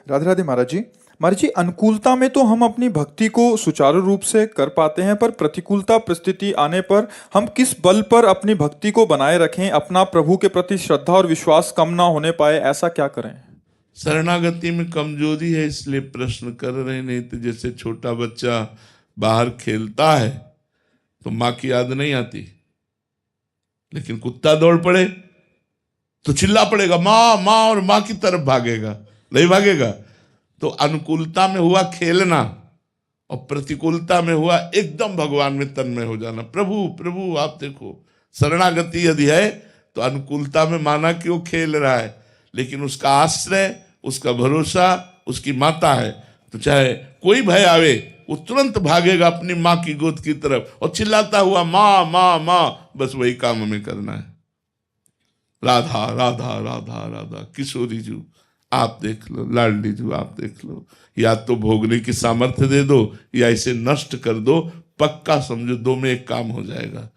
राधे राधे महाराज जी। महाराज जी, अनुकूलता में तो हम अपनी भक्ति को सुचारू रूप से कर पाते हैं, पर प्रतिकूलता परिस्थिति आने पर हम किस बल पर अपनी भक्ति को बनाए रखें, अपना प्रभु के प्रति श्रद्धा और विश्वास कम ना होने पाए, ऐसा क्या करें? शरणागति में कमजोरी है इसलिए प्रश्न कर रहे, नहीं तो जैसे छोटा बच्चा बाहर खेलता है तो माँ की याद नहीं आती, लेकिन कुत्ता दौड़ पड़े तो चिल्ला पड़ेगा माँ माँ, और माँ की तरफ भागेगा, नहीं भागेगा। तो अनुकूलता में हुआ खेलना और प्रतिकूलता में हुआ एकदम भगवान में तन्मय हो जाना। प्रभु प्रभु आप देखो, शरणागति यदि है तो अनुकूलता में माना कि वो खेल रहा है, लेकिन उसका आश्रय, उसका भरोसा उसकी माता है, तो चाहे कोई भय आवे वो तुरंत भागेगा अपनी माँ की गोद की तरफ और चिल्लाता हुआ माँ माँ माँ, बस वही काम हमें करना है। राधा राधा राधा राधा, किशोरी जी आप देख लो, लाडली जी आप देख लो, या तो भोगने की सामर्थ्य दे दो या इसे नष्ट कर दो, पक्का समझो दो में एक काम हो जाएगा।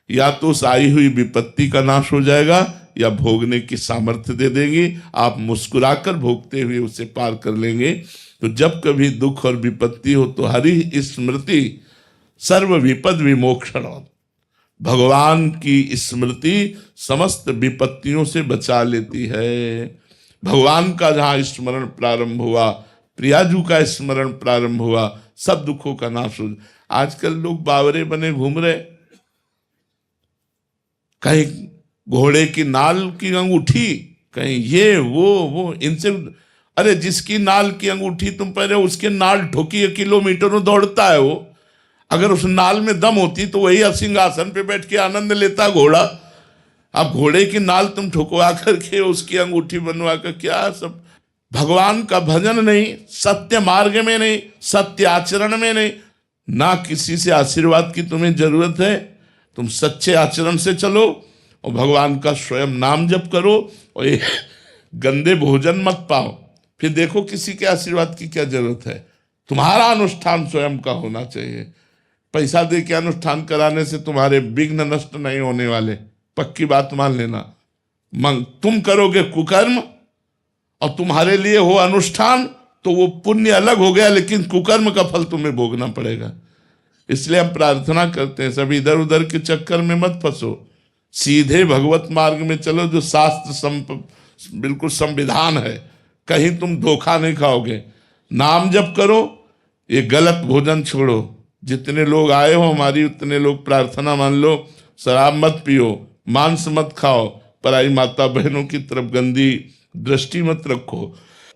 या तो उस आई हुई विपत्ति का नाश हो जाएगा या भोगने की सामर्थ्य दे देंगी, आप मुस्कुराकर भोगते हुए उसे पार कर लेंगे। तो जब कभी दुख और विपत्ति हो तो हरि स्मृति सर्व विपद विमोक्षण, भगवान की स्मृति समस्त विपत्तियों से बचा लेती है। भगवान का जहां स्मरण प्रारंभ हुआ, प्रियाजू का स्मरण प्रारंभ हुआ, सब दुखों का नाश हो। आजकल लोग बावरे बने घूम रहे, कहीं घोड़े की नाल की अंगूठी, कहीं ये वो इनसे, अरे जिसकी नाल की अंगूठी तुम पहले उसके नाल ठोकी किलोमीटरों दौड़ता है वो, अगर उस नाल में दम होती तो वही सिंहासन पे बैठ के आनंद लेता घोड़ा। अब घोड़े की नाल तुम ठुकवा करके उसकी अंगूठी बनवा कर क्या सब, भगवान का भजन नहीं, सत्य मार्ग में नहीं, सत्य आचरण में नहीं, ना किसी से आशीर्वाद की तुम्हें जरूरत है। तुम सच्चे आचरण से चलो और भगवान का स्वयं नाम जप करो और ये गंदे भोजन मत पाओ, फिर देखो किसी के आशीर्वाद की क्या जरूरत है। तुम्हारा अनुष्ठान स्वयं का होना चाहिए। पैसा दे के अनुष्ठान कराने से तुम्हारे विघ्न नष्ट नहीं होने वाले, पक्की बात मान लेना। तुम करोगे कुकर्म और तुम्हारे लिए हो अनुष्ठान तो वो पुण्य अलग हो गया, लेकिन कुकर्म का फल तुम्हें भोगना पड़ेगा। इसलिए हम प्रार्थना करते हैं सब इधर उधर के चक्कर में मत फंसो, सीधे भगवत मार्ग में चलो जो शास्त्र बिल्कुल संविधान है, कहीं तुम धोखा नहीं खाओगे। नाम जप करो, ये गलत भोजन छोड़ो, जितने लोग आए हो हमारी उतने लोग प्रार्थना मान लो, शराब मत पियो, मांस मत खाओ, पराई माता बहनों की तरफ गंदी दृष्टि मत रखो।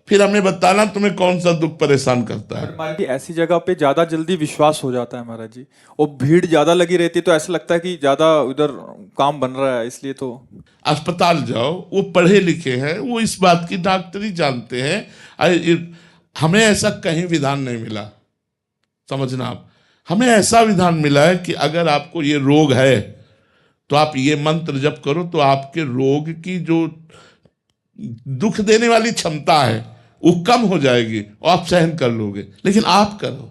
फिर हमें बताना तुम्हें कौन सा दुख परेशान करता है। महाराज जी, ऐसी जगह पे ज्यादा जल्दी विश्वास हो जाता है महाराज जी, और भीड़ ज्यादा लगी रहती है तो ऐसा लगता है कि ज्यादा उधर काम बन रहा है, इसलिए तो अस्पताल जाओ, वो पढ़े लिखे हैं, वो इस बात की डॉक्टरी जानते हैं। हमें ऐसा कहीं विधान नहीं मिला, समझना आप, हमें ऐसा विधान मिला है कि अगर आपको ये रोग है तो आप ये मंत्र जप करो तो आपके रोग की जो दुख देने वाली क्षमता है वो कम हो जाएगी और आप सहन कर लोगे। लेकिन आप करो,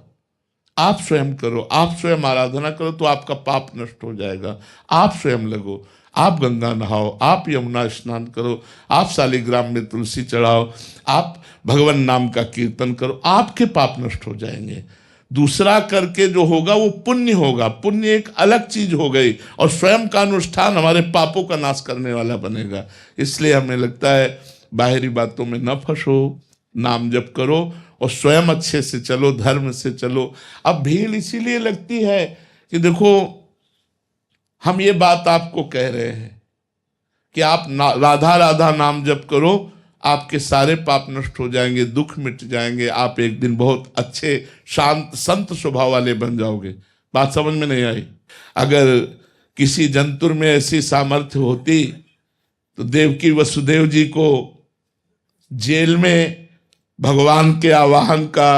आप स्वयं करो, आप स्वयं आराधना करो तो आपका पाप नष्ट हो जाएगा। आप स्वयं लगो, आप गंगा नहाओ, आप यमुना स्नान करो, आप शालिग्राम में तुलसी चढ़ाओ, आप भगवान नाम का कीर्तन करो, आपके पाप नष्ट हो जाएंगे। दूसरा करके जो होगा वो पुण्य होगा, पुण्य एक अलग चीज हो गई, और स्वयं का अनुष्ठान हमारे पापों का नाश करने वाला बनेगा। इसलिए हमें लगता है बाहरी बातों में न फंसो, नाम जप करो और स्वयं अच्छे से चलो, धर्म से चलो। अब भीड़ इसीलिए लगती है कि देखो हम ये बात आपको कह रहे हैं कि आप राधा राधा नाम जप करो, आपके सारे पाप नष्ट हो जाएंगे, दुख मिट जाएंगे, आप एक दिन बहुत अच्छे शांत संत स्वभाव वाले बन जाओगे। बात समझ में नहीं आई? अगर किसी जंतुर में ऐसी सामर्थ्य होती तो देवकी वसुदेव जी को जेल में भगवान के आवाहन का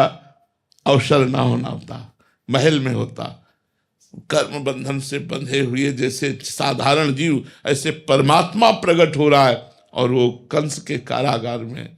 अवसर ना होना होता, महल में होता। कर्म बंधन से बंधे हुए जैसे साधारण जीव, ऐसे परमात्मा प्रकट हो रहा है और वो कंस के कारागार में।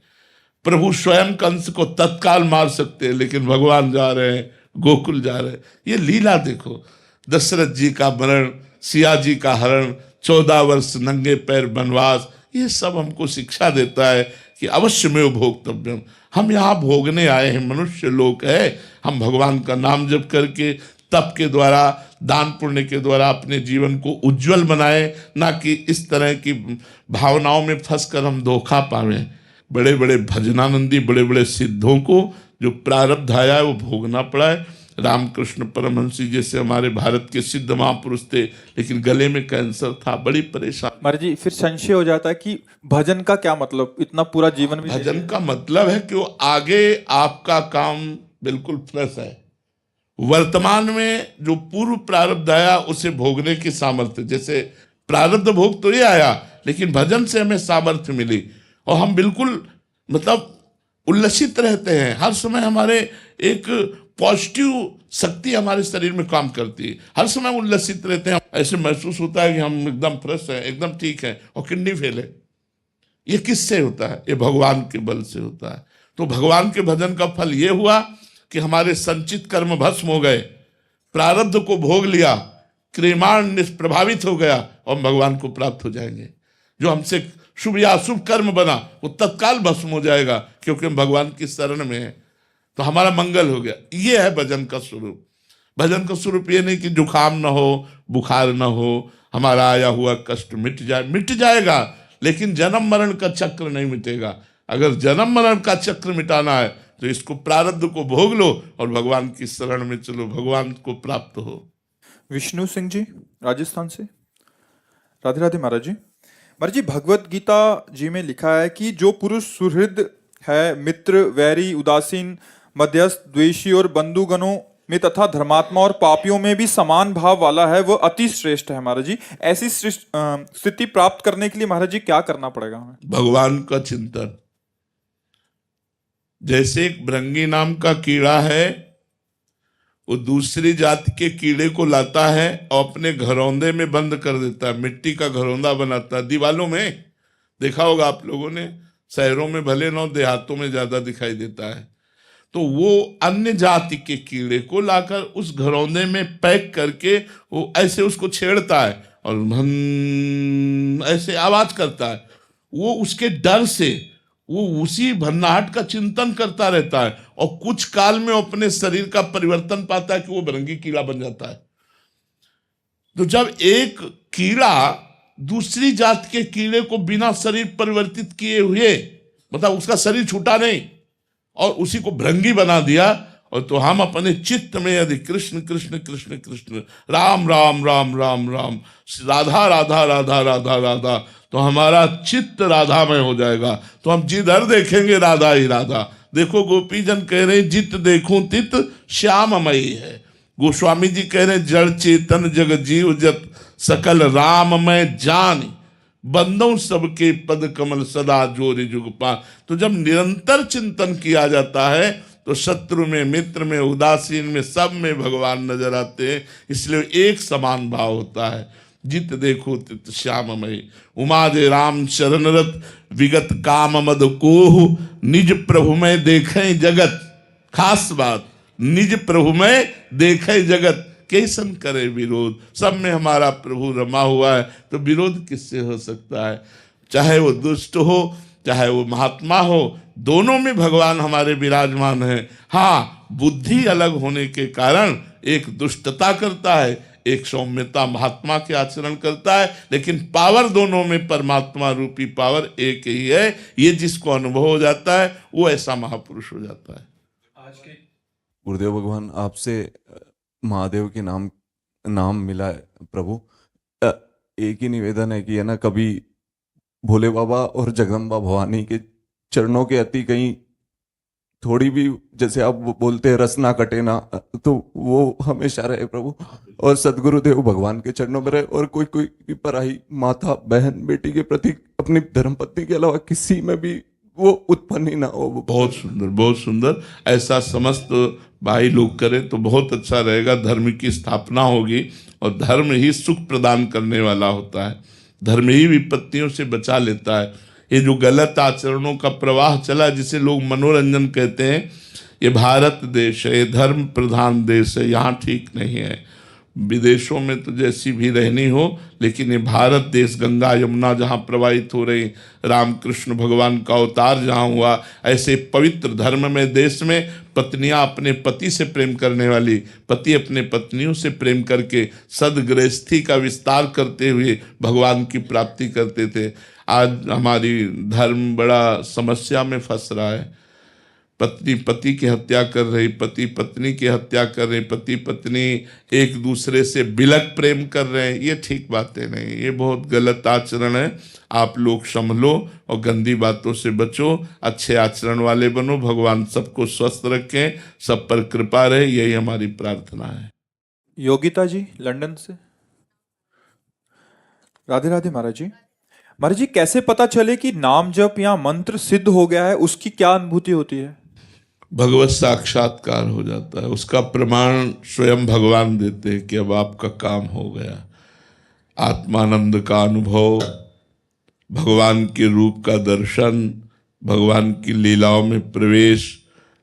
प्रभु स्वयं कंस को तत्काल मार सकते हैं, लेकिन भगवान जा रहे हैं, गोकुल जा रहे हैं। ये लीला देखो, दशरथ जी का मरण, सिया जी का हरण, 14 वर्ष नंगे पैर वनवास, ये सब हमको शिक्षा देता है कि अवश्य में भोक्तव्यम, हम यहाँ भोगने आए हैं, मनुष्य लोक है, हम भगवान का नाम जप करके तप के द्वारा, दान पुण्य के द्वारा अपने जीवन को उज्जवल बनाए, ना कि इस तरह की भावनाओं में फंसकर हम धोखा पावे। बड़े बड़े भजनानंदी, बड़े बड़े सिद्धों को जो प्रारब्ध आया है वो भोगना पड़ा है। रामकृष्ण परमहंस जैसे हमारे भारत के सिद्ध महापुरुष थे, लेकिन गले में कैंसर था, बड़ी परेशान। महाराज जी फिर संशय हो जाता है कि भजन का क्या मतलब, इतना पूरा जीवन भी भजन का मतलब है कि वो आगे आपका काम बिल्कुल फ्रेश है। वर्तमान में जो पूर्व प्रारब्ध आया उसे भोगने की सामर्थ्य, जैसे प्रारब्ध भोग तो ये आया, लेकिन भजन से हमें सामर्थ्य मिली और हम बिल्कुल मतलब उल्लसित रहते हैं। हर समय हमारे एक पॉजिटिव शक्ति हमारे शरीर में काम करती है, हर समय उल्लसित रहते हैं। ऐसे महसूस होता है कि हम एकदम फ्रेश हैं, एकदम ठीक हैं, और किडनी फेल है। ये किससे होता है? ये भगवान के बल से होता है। तो भगवान के भजन का फल ये हुआ कि हमारे संचित कर्म भस्म हो गए, प्रारब्ध को भोग लिया, क्रियमाण निष्प्रभावित हो गया और भगवान को प्राप्त हो जाएंगे। जो हमसे शुभ या अशुभ कर्म बना वो तत्काल भस्म हो जाएगा, क्योंकि हम भगवान की शरण में हैं। तो हमारा मंगल हो गया। ये है भजन का स्वरूप। भजन का स्वरूप ये नहीं कि जुकाम ना हो, बुखार ना हो, हमारा आया हुआ कष्ट मिट जाए, मिट जाएगा, लेकिन जन्म मरण का चक्र नहीं मिटेगा। अगर जन्म मरण का चक्र मिटाना है तो इसको प्रारब्ध को भोग लो और भगवान की शरण में चलो, भगवान को प्राप्त हो। विष्णु सिंह जी राजस्थान से। राधे राधे महाराज जी। महाराज जी भगवत गीता जी में लिखा है कि जो पुरुष सुहृद है, मित्र, वैरी, उदासीन, मध्यस्थ, द्वेषी और बंधुगणों में तथा धर्मात्मा और पापियों में भी समान भाव वाला है, वह अति श्रेष्ठ है। महाराज जी ऐसी स्थिति प्राप्त करने के लिए महाराज जी क्या करना पड़ेगा हमें? भगवान का चिंतन। जैसे एक भृंगी नाम का कीड़ा है, वो दूसरी जाति के कीड़े को लाता है और अपने घरौंदे में बंद कर देता है, मिट्टी का घरौंदा बनाता है। दीवालों में देखा होगा आप लोगों ने, शहरों में भले ना, देहातों में ज्यादा दिखाई देता है। तो वो अन्य जाति के कीड़े को लाकर उस घरौंदे में पैक करके वो ऐसे उसको छेड़ता है और ऐसे आवाज करता है। वो उसके डर से वो उसी भन्नाहट का चिंतन करता रहता है और कुछ काल में अपने शरीर का परिवर्तन पाता है कि वो भृंगी कीड़ा बन जाता है। तो जब एक कीड़ा दूसरी जात के कीड़े को बिना शरीर परिवर्तित किए हुए, मतलब उसका शरीर छूटा नहीं और उसी को भृंगी बना दिया, और तो हम अपने चित्त में यदि कृष्ण कृष्ण कृष्ण कृष्ण, राम राम राम राम राम, राधा राधा राधा राधा राधा, तो हमारा चित्त राधामय हो जाएगा। तो हम जिधर देखेंगे राधा ही राधा। देखो गोपीजन कह रहे जित देखूं तित श्याममयी है। गोस्वामी जी कह रहे जड़ चेतन जग जीव जत सकल राममय जान, बंदों सबके पद कमल सदा जोरि जुग पान। तो जब निरंतर चिंतन किया जाता है तो शत्रु में, मित्र में, उदासीन में, सब में भगवान नजर आते हैं। इसलिए एक समान भाव होता है। जित देखो तित श्याममय, उमा जे राम शरण रत, विगत काम मद कोहु, निज प्रभु में देखें जगत। खास बात, निज प्रभु में देखें जगत, कैसन करे विरोध। सब में हमारा प्रभु रमा हुआ है, तो विरोध किससे हो सकता है? चाहे वो दुष्ट हो, चाहे वो महात्मा हो, दोनों में भगवान हमारे विराजमान है। हाँ, बुद्धि अलग होने के कारण एक दुष्टता करता है, एक सौम्यता महात्मा के आचरण करता है, लेकिन पावर दोनों में परमात्मा रूपी पावर एक ही है। ये जिसको अनुभव हो जाता है वो ऐसा महापुरुष हो जाता है। आज के गुरुदेव भगवान, आपसे महादेव के नाम मिला है प्रभु। एक ही निवेदन है कि है ना, कभी भोले बाबा और जगदम्बा भवानी के चरणों के अति कहीं थोड़ी भी, जैसे आप बोलते हैं रस ना कटे ना, तो वो हमेशा रहे प्रभु, और सदगुरुदेव भगवान के चरणों में रहे। और कोई कोई पराई माता, बहन, बेटी के प्रति अपनी धर्मपत्नी के अलावा किसी में भी वो उत्पन्न ही ना हो। बहुत सुंदर, बहुत सुंदर। ऐसा समस्त भाई लोग करें तो बहुत अच्छा रहेगा। धर्म की स्थापना होगी और धर्म ही सुख प्रदान करने वाला होता है। धर्म ही विपत्तियों से बचा लेता है। ये जो गलत आचरणों का प्रवाह चला, जिसे लोग मनोरंजन कहते हैं, ये भारत देश है, ये धर्म प्रधान देश है, यहाँ ठीक नहीं है। विदेशों में तो जैसी भी रहनी हो, लेकिन ये भारत देश, गंगा यमुना जहाँ प्रवाहित हो रही, रामकृष्ण भगवान का अवतार जहाँ हुआ, ऐसे पवित्र धर्म में देश में पत्नियां अपने पति से प्रेम करने वाली, पति अपने पत्नियों से प्रेम करके सदगृहस्थी का विस्तार करते हुए भगवान की प्राप्ति करते थे। आज हमारी धर्म बड़ा समस्या में फंस रहा है। पत्नी पति की हत्या कर रही, पति पत्नी की हत्या कर रहे, पति पत्नी एक दूसरे से बिलक प्रेम कर रहे हैं। ये ठीक बातें नहीं, ये बहुत गलत आचरण है। आप लोग संभलो और गंदी बातों से बचो, अच्छे आचरण वाले बनो। भगवान सबको स्वस्थ रखें, सब पर कृपा रहे, यही हमारी प्रार्थना है। योगिता जी लंदन से। राधे राधे महाराज जी। महाराज जी, कैसे पता चले कि नाम जप या मंत्र सिद्ध हो गया है? उसकी क्या अनुभूति होती है? भगवत साक्षात्कार हो जाता है, उसका प्रमाण स्वयं भगवान देते हैं कि अब आपका काम हो गया। आत्मानंद का अनुभव, भगवान के रूप का दर्शन, भगवान की लीलाओं में प्रवेश,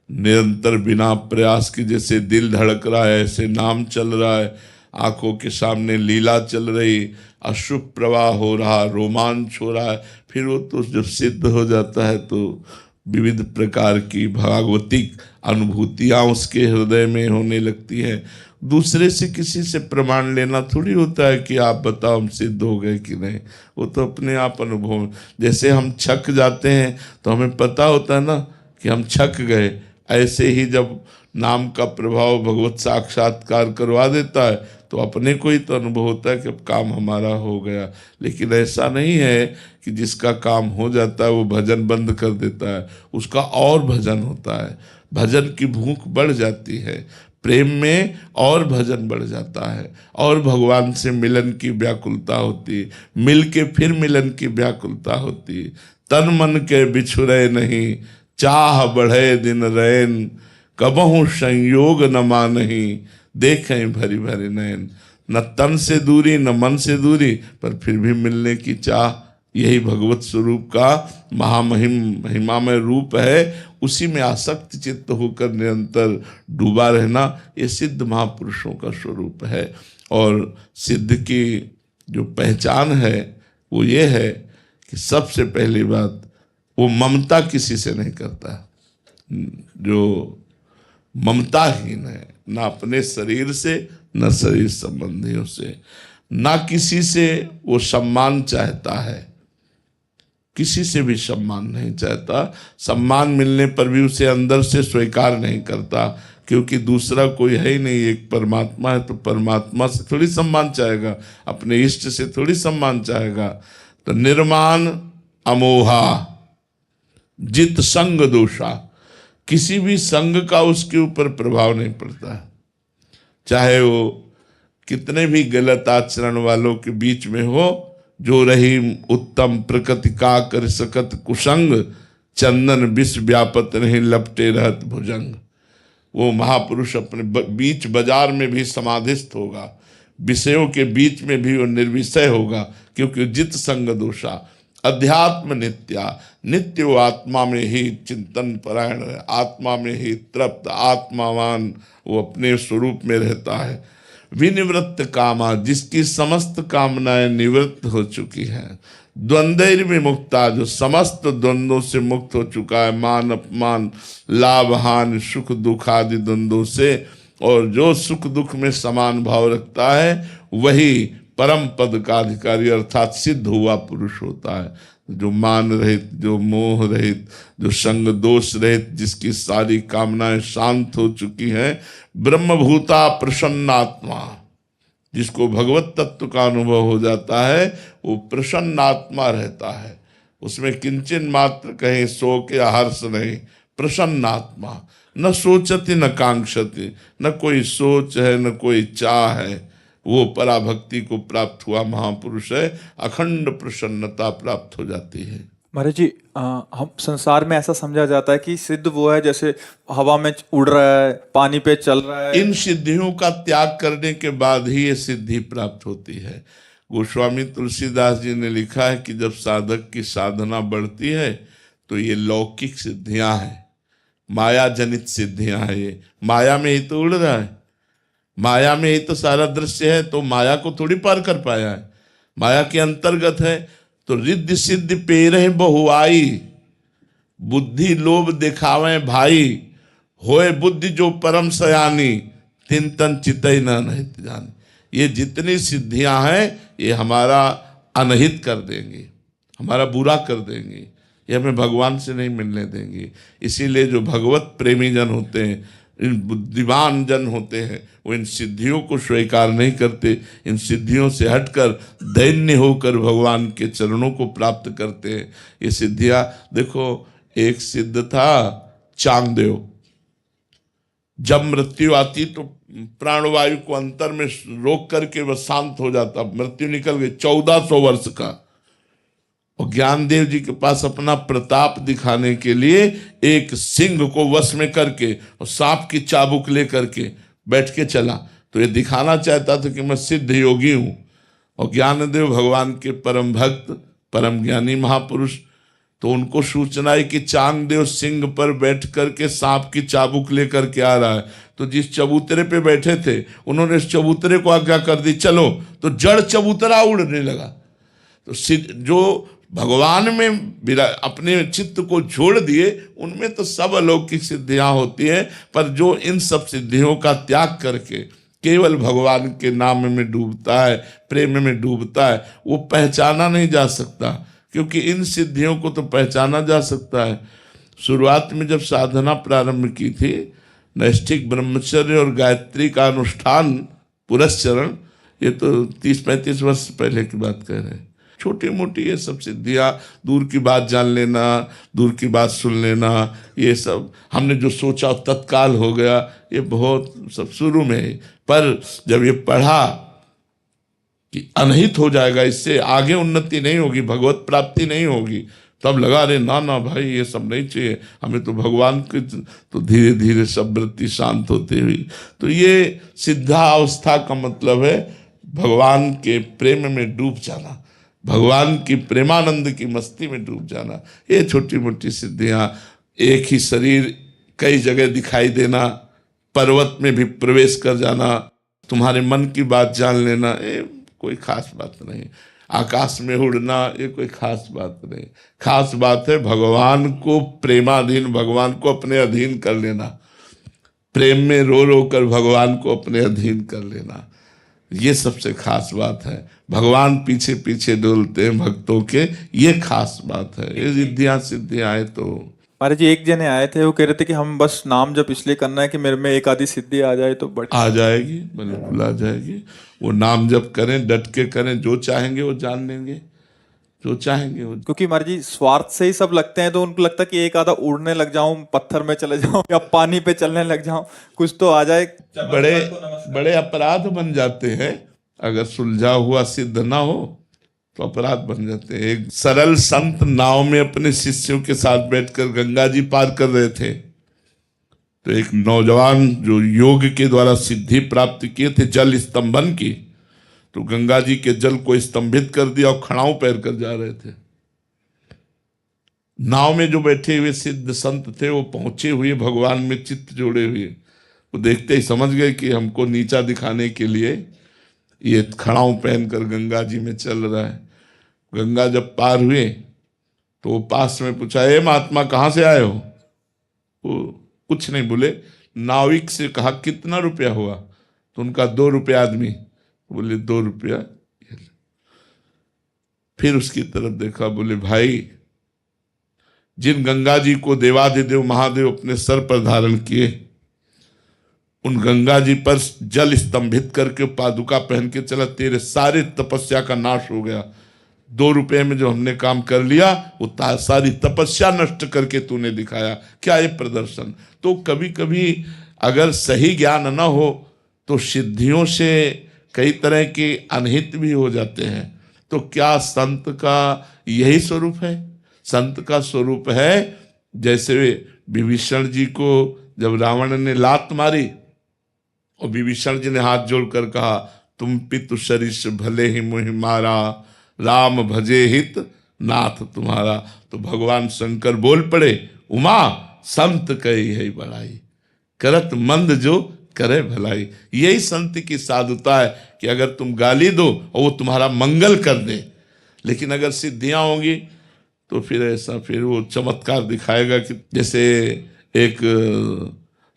निरंतर बिना प्रयास के जैसे दिल धड़क रहा है ऐसे नाम चल रहा है, आंखों के सामने लीला चल रही, अश्रु प्रवाह हो रहा, रोमांच हो रहा है। फिर वो तो जब सिद्ध हो जाता है तो विविध प्रकार की भागवतिक अनुभूतियाँ उसके हृदय में होने लगती हैं। दूसरे से किसी से प्रमाण लेना थोड़ी होता है कि आप बताओ हम सिद्ध हो गए कि नहीं, वो तो अपने आप अनुभव। जैसे हम छक जाते हैं तो हमें पता होता है ना कि हम छक गए, ऐसे ही जब नाम का प्रभाव भगवत साक्षात्कार करवा देता है तो अपने को ही तो अनुभव होता है कि अब काम हमारा हो गया। लेकिन ऐसा नहीं है कि जिसका काम हो जाता है वो भजन बंद कर देता है, उसका और भजन होता है। भजन की भूख बढ़ जाती है, प्रेम में और भजन बढ़ जाता है, और भगवान से मिलन की व्याकुलता होती, मिल के फिर मिलन की व्याकुलता होती। तन मन के बिछुरे नहीं, चाह बढ़े दिन रैन, कबहू संयोग न मानही, देखें भरी भरी नयन। न तन से दूरी न मन से दूरी, पर फिर भी मिलने की चाह। यही भगवत स्वरूप का महिमामय रूप है। उसी में आसक्त चित्त होकर निरंतर डूबा रहना, ये सिद्ध महापुरुषों का स्वरूप है। और सिद्ध की जो पहचान है वो ये है कि सबसे पहली बात, वो ममता किसी से नहीं करता। जो ममताहीन है, ना अपने शरीर से, न शरीर संबंधियों से, ना किसी से वो सम्मान चाहता है, किसी से भी सम्मान नहीं चाहता। सम्मान मिलने पर भी उसे अंदर से स्वीकार नहीं करता, क्योंकि दूसरा कोई है ही नहीं, एक परमात्मा है। तो परमात्मा से थोड़ी सम्मान चाहेगा, अपने इष्ट से थोड़ी सम्मान चाहेगा। तो निर्माण अमोहा जित संग दोषा, किसी भी संग का उसके ऊपर प्रभाव नहीं पड़ता, चाहे वो कितने भी गलत आचरण वालों के बीच में हो। जो रही उत्तम प्रकृति का कर सकत कुसंग, चंदन विष व्यापत नहीं लपटे रहत भुजंग। वो महापुरुष अपने बीच बाजार में भी समाधिस्थ होगा, विषयों के बीच में भी वो निर्विषय होगा, क्योंकि जित संग दोषा। अध्यात्म नित्या, नित्य वो आत्मा में ही चिंतन परायण है, आत्मा में ही तृप्त, आत्मावान, वो अपने स्वरूप में रहता है। विनिवृत्त कामा, जिसकी समस्त कामनाएं निवृत्त हो चुकी हैं। द्वंद्व विमुक्ता, जो समस्त द्वंद्वों से मुक्त हो चुका है, मान अपमान, लाभ हानि, सुख दुख आदि द्वंद्वों से। और जो सुख दुख में समान भाव रखता है वही परम पद का अधिकारी अर्थात सिद्ध हुआ पुरुष होता है। जो मान रहित, जो मोह रहित, जो संग दोष रहित, जिसकी सारी कामनाएं शांत हो चुकी हैं। ब्रह्मभूता प्रसन्नात्मा, जिसको भगवत तत्व का अनुभव हो जाता है, वो प्रसन्नात्मा रहता है। उसमें किंचन मात्र कहीं शोक या हर्ष नहीं। प्रसन्नात्मा, न सोचती न कांक्षति, न कोई सोच है न कोई चाह है। वो पराभक्ति को प्राप्त हुआ महापुरुष है, अखंड प्रसन्नता प्राप्त हो जाती है। महाराज जी, हम संसार में ऐसा समझा जाता है कि सिद्ध वो है जैसे हवा में उड़ रहा है, पानी पे चल रहा है। इन सिद्धियों का त्याग करने के बाद ही ये सिद्धि प्राप्त होती है। गोस्वामी तुलसीदास जी ने लिखा है कि जब साधक की साधना बढ़ती है तो ये लौकिक सिद्धियां हैं, माया जनित सिद्धियां हैं। ये माया में ही तो उड़ रहा है, माया में ही तो सारा दृश्य है, तो माया को थोड़ी पार कर पाया है, माया के अंतर्गत है। तो रिद्धि सिद्धि पेरह बहुआई, बुद्धि लोभ दिखावे भाई, होए बुद्धि जो परम सयानी, तिन तन चितई न अनहित जानी। ये जितनी सिद्धियां हैं ये हमारा अनहित कर देंगी, हमारा बुरा कर देंगी, ये हमें भगवान से नहीं मिलने देंगी। इसीलिए जो भगवत प्रेमी जन होते हैं, इन बुद्धिमान जन होते हैं, वो इन सिद्धियों को स्वीकार नहीं करते, इन सिद्धियों से हटकर दैन्य होकर भगवान के चरणों को प्राप्त करते हैं। ये सिद्धियां देखो, एक सिद्ध था चांगदेव, जब मृत्यु आती तो प्राणवायु को अंतर में रोक करके वह शांत हो जाता, मृत्यु निकल गई, 1400 वर्ष का। और ज्ञानदेव जी के पास अपना प्रताप दिखाने के लिए एक सिंह को वश में करके और सांप की चाबुक ले करके बैठ के चला, तो ये दिखाना चाहता था कि मैं सिद्ध योगी हूं। और ज्ञानदेव भगवान के परम भक्त, परम ज्ञानी महापुरुष, तो उनको सूचना है कि चांगदेव सिंह पर बैठ करके सांप की चाबुक लेकर के आ रहा है। तो जिस चबूतरे पे बैठे थे उन्होंने इस चबूतरे को आज्ञा कर दी चलो, तो जड़ चबूतरा उड़ने लगा। तो जो भगवान में अपने चित्त को जोड़ दिए, उनमें तो सब अलौकिक सिद्धियां होती हैं, पर जो इन सब सिद्धियों का त्याग करके केवल भगवान के नाम में डूबता है, प्रेम में डूबता है, वो पहचाना नहीं जा सकता। क्योंकि इन सिद्धियों को तो पहचाना जा सकता है। शुरुआत में जब साधना प्रारंभ की थी, नैष्ठिक ब्रह्मचर्य और गायत्री का अनुष्ठान पुरस्चरण, ये तो 30-35 वर्ष पहले की बात कह रहे हैं। छोटी मोटी ये सब सिद्धियाँ, दूर की बात जान लेना, दूर की बात सुन लेना, ये सब हमने जो सोचा तत्काल हो गया, ये बहुत सब शुरू में है। पर जब ये पढ़ा कि अनहित हो जाएगा, इससे आगे उन्नति नहीं होगी, भगवत प्राप्ति नहीं होगी, तब लगा रे ना ना भाई ये सब नहीं चाहिए हमें, तो भगवान की। तो धीरे धीरे सब वृत्ति शांत होती हुई, तो ये सिद्धावस्था का मतलब है भगवान के प्रेम में डूब जाना, भगवान की प्रेमानंद की मस्ती में डूब जाना। ये छोटी मोटी सिद्धियां, एक ही शरीर कई जगह दिखाई देना, पर्वत में भी प्रवेश कर जाना, तुम्हारे मन की बात जान लेना, ये कोई खास बात नहीं। आकाश में उड़ना, ये कोई खास बात नहीं। खास बात है भगवान को प्रेमाधीन, भगवान को अपने अधीन कर लेना, प्रेम में रो रो कर भगवान को अपने अधीन कर लेना, ये सबसे खास बात है। भगवान पीछे पीछे डोलते हैं भक्तों के, ये खास बात है। ये सिद्धियां आए तो महाराज जी एक जने आए थे, वो कह रहे थे कि हम बस नाम जप इसलिए करना है कि मेरे में एक आधी सिद्धि आ जाए तो बड़ी आ जाएगी, बिल्कुल आ जाएगी। वो नाम जप करें, डट के करें, जो चाहेंगे वो जान लेंगे, जो चाहेंगे वो। क्योंकि महाराज जी स्वार्थ से ही सब लगते हैं, तो उनको लगता है कि एक आधा उड़ने लग जाऊं, पत्थर में चले जाऊं या पानी पे चलने लग जाऊं, कुछ तो आ जाए। बड़े बड़े अपराध बन जाते हैं अगर सुलझा हुआ सिद्ध ना हो, तो अपराध बन जाते हैं। एक सरल संत नाव में अपने शिष्यों के साथ बैठकर गंगा जी पार कर रहे थे, तो एक नौजवान जो योग के द्वारा सिद्धि प्राप्त किए थे जल स्तंभन की, तो गंगा जी के जल को स्तंभित कर दिया और खड़ाऊ पैर कर जा रहे थे। नाव में जो बैठे हुए सिद्ध संत थे वो पहुंचे हुए भगवान में चित्त जोड़े हुए, वो देखते ही समझ गए कि हमको नीचा दिखाने के लिए ये खड़ाऊ पहनकर गंगा जी में चल रहा है। गंगा जब पार हुए तो वो पास में पूछा, ए महात्मा कहाँ से आए हो? वो कुछ नहीं बोले। नाविक से कहा कितना रुपया हुआ? तो उनका 2 रुपया आदमी। बोले 2 रुपया। फिर उसकी तरफ देखा, बोले भाई जिन गंगा जी को देवाधिदेव महादेव अपने सर पर धारण किए, उन गंगा जी पर जल स्तंभित करके पादुका पहन के चला, तेरे सारे तपस्या का नाश हो गया। 2 रुपये में जो हमने काम कर लिया वो सारी तपस्या नष्ट करके तूने दिखाया। क्या ये प्रदर्शन? तो कभी कभी अगर सही ज्ञान न हो तो सिद्धियों से कई तरह के अनहित भी हो जाते हैं। तो क्या संत का यही स्वरूप है? संत का स्वरूप है जैसे विभीषण जी को जब रावण ने लात मारी और विभीषण जी ने हाथ जोड़कर कहा, तुम पितु सरिस भले ही मुहि मारा, राम भजे हित नाथ तुम्हारा। तो भगवान शंकर बोल पड़े, उमा संत कही है बड़ाई, करत मंद जो करे भलाई। यही संत की साधुता है कि अगर तुम गाली दो और वो तुम्हारा मंगल कर दे। लेकिन अगर सिद्धियां होंगी तो फिर ऐसा, फिर वो चमत्कार दिखाएगा कि जैसे एक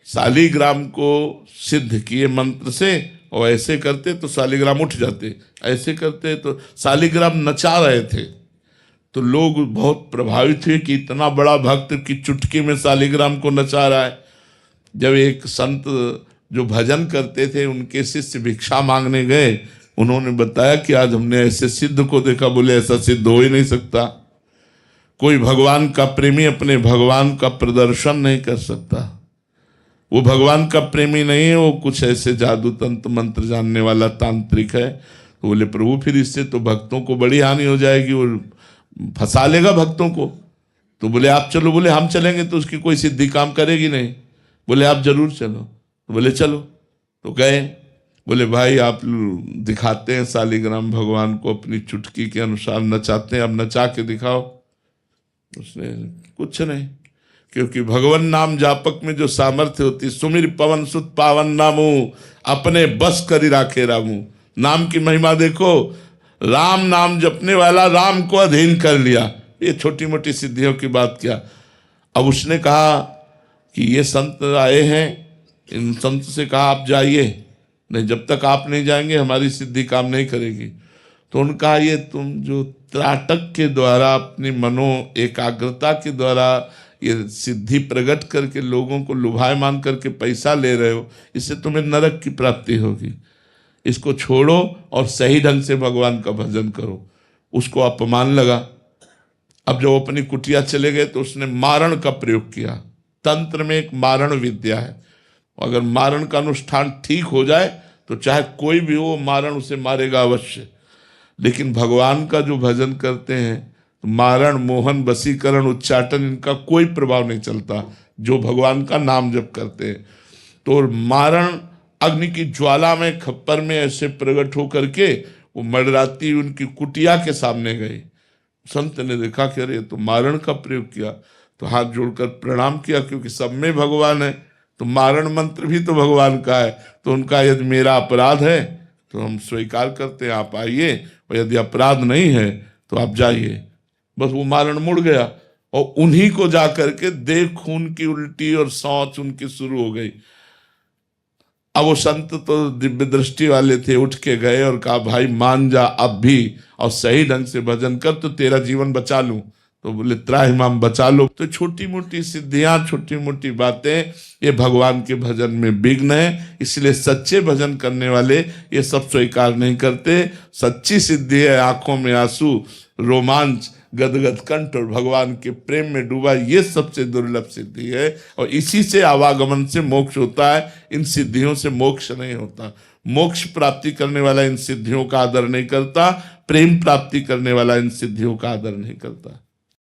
शालिग्राम को सिद्ध किए मंत्र से, और ऐसे करते तो शालिग्राम उठ जाते, ऐसे करते तो शालिग्राम नचा रहे थे, तो लोग बहुत प्रभावित हुए कि इतना बड़ा भक्त की चुटकी में शालिग्राम को नचा रहा है। जब एक संत जो भजन करते थे उनके शिष्य भिक्षा मांगने गए, उन्होंने बताया कि आज हमने ऐसे सिद्ध को देखा। बोले ऐसा सिद्ध हो ही नहीं सकता, कोई भगवान का प्रेमी अपने भगवान का प्रदर्शन नहीं कर सकता। वो भगवान का प्रेमी नहीं है, वो कुछ ऐसे जादू तंत्र मंत्र जानने वाला तांत्रिक है। तो बोले प्रभु फिर इससे तो भक्तों को बड़ी हानि हो जाएगी, वो फंसा लेगा भक्तों को। तो बोले आप चलो। बोले हम चलेंगे तो उसकी कोई सिद्धि काम करेगी नहीं। बोले आप जरूर चलो। तो बोले चलो। तो गए। बोले भाई आप दिखाते हैं शालिग्राम भगवान को अपनी चुटकी के अनुसार नचाते हैं, अब नचा के दिखाओ। उसने कुछ नहीं, क्योंकि भगवान नाम जापक में जो सामर्थ्य होती, सुमिर पवन सुत पावन नामू अपने बस करी राखे रामू। नाम की महिमा देखो, राम नाम जपने वाला राम को अधीन कर लिया। ये छोटी मोटी सिद्धियों की बात क्या। अब उसने कहा कि ये संत आए हैं, इन संत से कहा आप जाइए, नहीं जब तक आप नहीं जाएंगे हमारी सिद्धि काम नहीं करेगी। तो उन्होंने कहा ये तुम जो त्राटक के द्वारा अपनी मनो एकाग्रता के द्वारा ये सिद्धि प्रकट करके लोगों को लुभायमान करके पैसा ले रहे हो, इससे तुम्हें नरक की प्राप्ति होगी। इसको छोड़ो और सही ढंग से भगवान का भजन करो। उसको अपमान लगा। अब जब अपनी कुटिया चले गए तो उसने मारण का प्रयोग किया। तंत्र में एक मारण विद्या है, अगर मारण का अनुष्ठान ठीक हो जाए तो चाहे कोई भी हो मारण उसे मारेगा अवश्य। लेकिन भगवान का जो भजन करते हैं तो मारण मोहन वशीकरण उच्चाटन इनका कोई प्रभाव नहीं चलता। जो भगवान का नाम जप करते हैं तो मारण अग्नि की ज्वाला में खप्पर में ऐसे प्रकट हो करके वो मडराती उनकी कुटिया के सामने गई। संत ने देखा कि अरे तो मारण का प्रयोग किया, तो हाथ जोड़कर प्रणाम किया, क्योंकि सब में भगवान है तो मारण मंत्र भी तो भगवान का है। तो उनका यदि मेरा अपराध है तो हम स्वीकार करते हैं, आप आइए, और यदि अपराध नहीं है तो आप जाइए। बस वो मारण मुड़ गया और उन्हीं को जा करके देख खून की उल्टी और शौच उनकी शुरू हो गई। अब वो संत तो दिव्य दृष्टि वाले थे, उठ के गए और कहा भाई मान जा अब भी और सही ढंग से भजन कर तो तेरा जीवन बचा लूं। तो बोले त्राहिमाम बचा लो। तो छोटी मोटी सिद्धियां, छोटी मोटी बातें ये भगवान के भजन में विघ्न है। इसलिए सच्चे भजन करने वाले ये सब स्वीकार नहीं करते। सच्ची सिद्धि है आंखों में आंसू, रोमांच, गदगद कंठ और भगवान के प्रेम में डूबा, ये सबसे दुर्लभ सिद्धि है। और इसी से आवागमन से मोक्ष होता है, इन सिद्धियों से मोक्ष नहीं होता। मोक्ष प्राप्ति करने वाला इन सिद्धियों का आदर नहीं करता, प्रेम प्राप्ति करने वाला इन सिद्धियों का आदर नहीं करता।